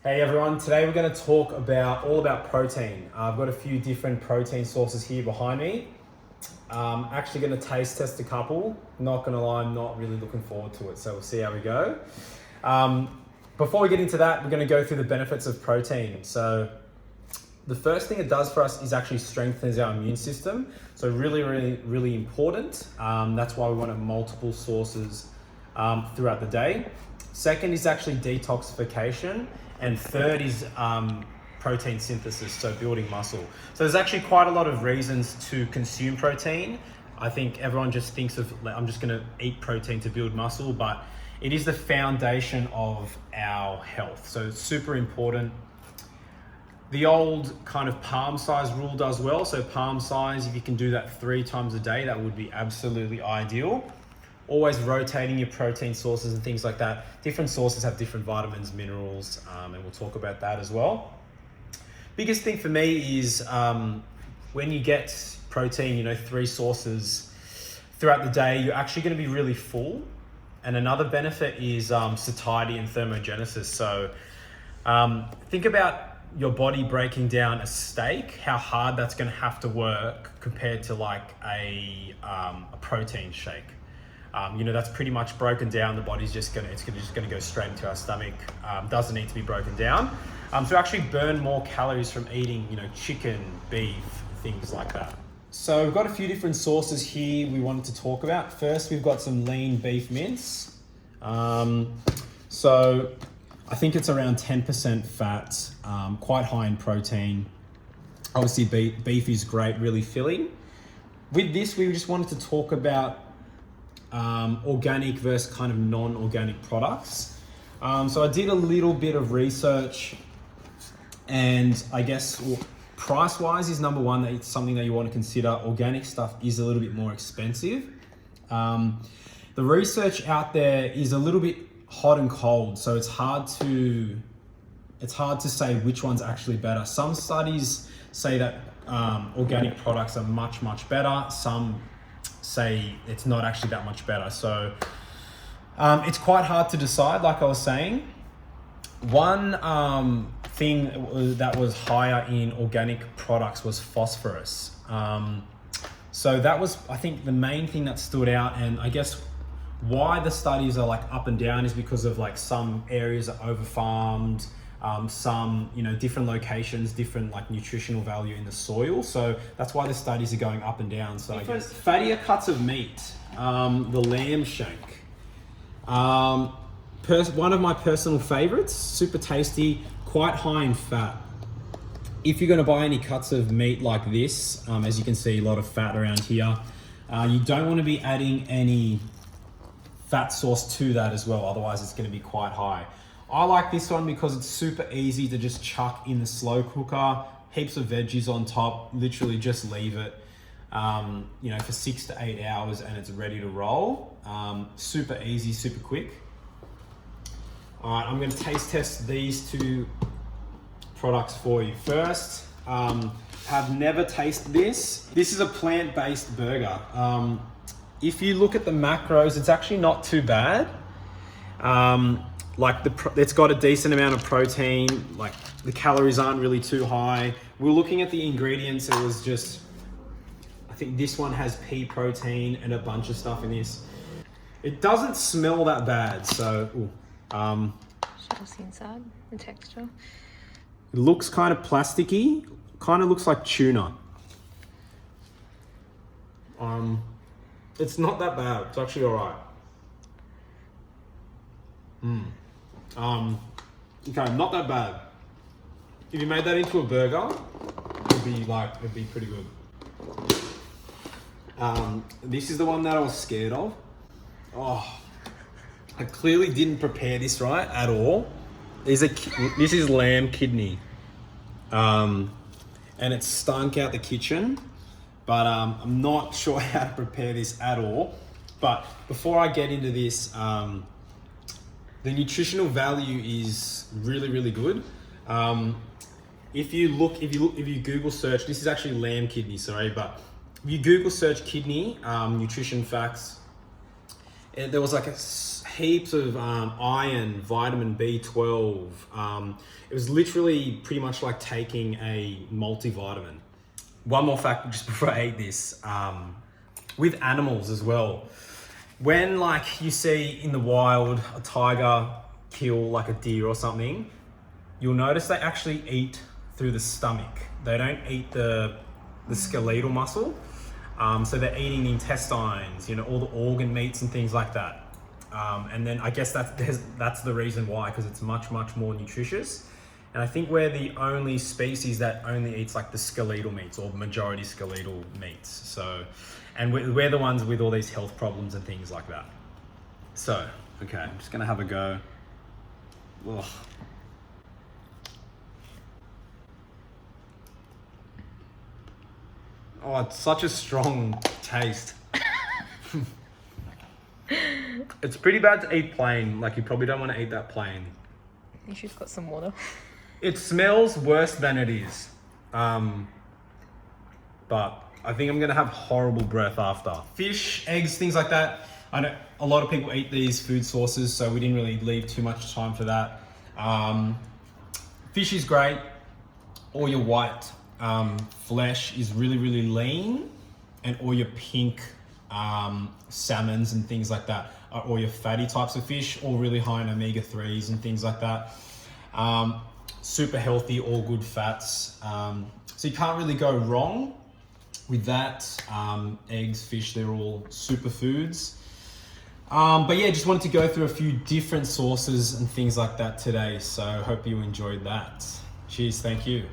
Hey everyone, today we're going to talk all about protein. I've got a few different protein sources here behind me. Actually going to taste test a couple. Not going to lie, I'm not really looking forward to it, so we'll see how we go. Before we get into that, we're going to go through the benefits of protein. So the first thing it does for us is actually strengthens our immune system. So really important. That's why we want multiple sources throughout the day. Second is actually detoxification. And third is protein synthesis, so building muscle. So there's actually quite a lot of reasons to consume protein. I think everyone just thinks of, I'm just gonna eat protein to build muscle, but it is the foundation of our health. So it's super important. The old kind of palm size rule does well. So palm size, if you can do that 3 times a day, that would be absolutely ideal. Always rotating your protein sources and things like that. Different sources have different vitamins, minerals, and we'll talk about that as well. Biggest thing for me is when you get protein, 3 sources throughout the day, you're actually going to be really full. And another benefit is satiety and thermogenesis. So think about your body breaking down a steak, how hard that's going to have to work compared to like a protein shake. That's pretty much broken down. The body's just gonna go straight into our stomach. Doesn't need to be broken down. So actually burn more calories from eating, chicken, beef, things like that. So we've got a few different sources here we wanted to talk about. First, we've got some lean beef mince. So I think it's around 10% fat, quite high in protein. Obviously beef is great, really filling. With this, we just wanted to talk about organic versus kind of non-organic products. So I did a little bit of research, and I guess price-wise is number one. That it's something that you want to consider. Organic stuff is a little bit more expensive. The research out there is a little bit hot and cold, so it's hard to say which one's actually better. Some studies say that organic products are much better. Some say it's not actually that much better. So it's quite hard to decide, like I was saying. One thing that was higher in organic products was phosphorus. So that was, I think, the main thing that stood out. And I guess why the studies are like up and down is because of like some areas are over-farmed, some, different locations, different like nutritional value in the soil. So that's why the studies are going up and down. So I guess fattier cuts of meat, the lamb shank. One of my personal favorites, super tasty, quite high in fat. If you're gonna buy any cuts of meat like this, as you can see, a lot of fat around here, you don't wanna be adding any fat source to that as well. Otherwise it's gonna be quite high. I like this one because it's super easy to just chuck in the slow cooker, heaps of veggies on top, literally just leave it, for 6 to 8 hours and it's ready to roll. Super easy, super quick. All right, I'm gonna taste test these 2 products for you. First, have never tasted this. This is a plant-based burger. If you look at the macros, it's actually not too bad. It's got a decent amount of protein, like the calories aren't really too high. We're looking at the ingredients, it was just, I think this one has pea protein and a bunch of stuff in this. It doesn't smell that bad, so, Show us the inside, the texture. it looks kind of plasticky, kind of looks like tuna. It's not that bad, it's actually all right. Okay, not that bad. If you made that into a burger, it'd be pretty good. This is the one that I was scared of. Oh, I clearly didn't prepare this right at all. This is lamb kidney. And it stunk out the kitchen, but I'm not sure how to prepare this at all. But before I get into this, the nutritional value is really good. If you Google search, this is actually lamb kidney, sorry, but if you Google search kidney, nutrition facts, there was like a heaps of iron, vitamin B12. It was literally pretty much like taking a multivitamin. One more fact just before I ate this, with animals as well. When like you see in the wild a tiger kill like a deer or something, you'll notice they actually eat through the stomach. They don't eat the skeletal muscle. So they're eating the intestines, you know, all the organ meats and things like that. And then I guess that's the reason why, because it's much more nutritious. And I think we're the only species that only eats like the skeletal meats, or majority skeletal meats. So, and we're the ones with all these health problems and things like that. So, okay, I'm just gonna have a go. Ugh. Oh, it's such a strong taste. It's pretty bad to eat plain. Like, you probably don't want to eat that plain. You should have got some water. It smells worse than it is. But I think I'm gonna have horrible breath after. Fish, eggs, things like that. I know a lot of people eat these food sources, so we didn't really leave too much time for that. Fish is great. All your white flesh is really lean, and all your pink salmons and things like that are all your fatty types of fish, all really high in omega-3s and things like that. Super healthy, all good fats. So you can't really go wrong with that. Eggs, fish, they're all superfoods. But yeah, just wanted to go through a few different sources and things like that today. So hope you enjoyed that. Cheers, thank you.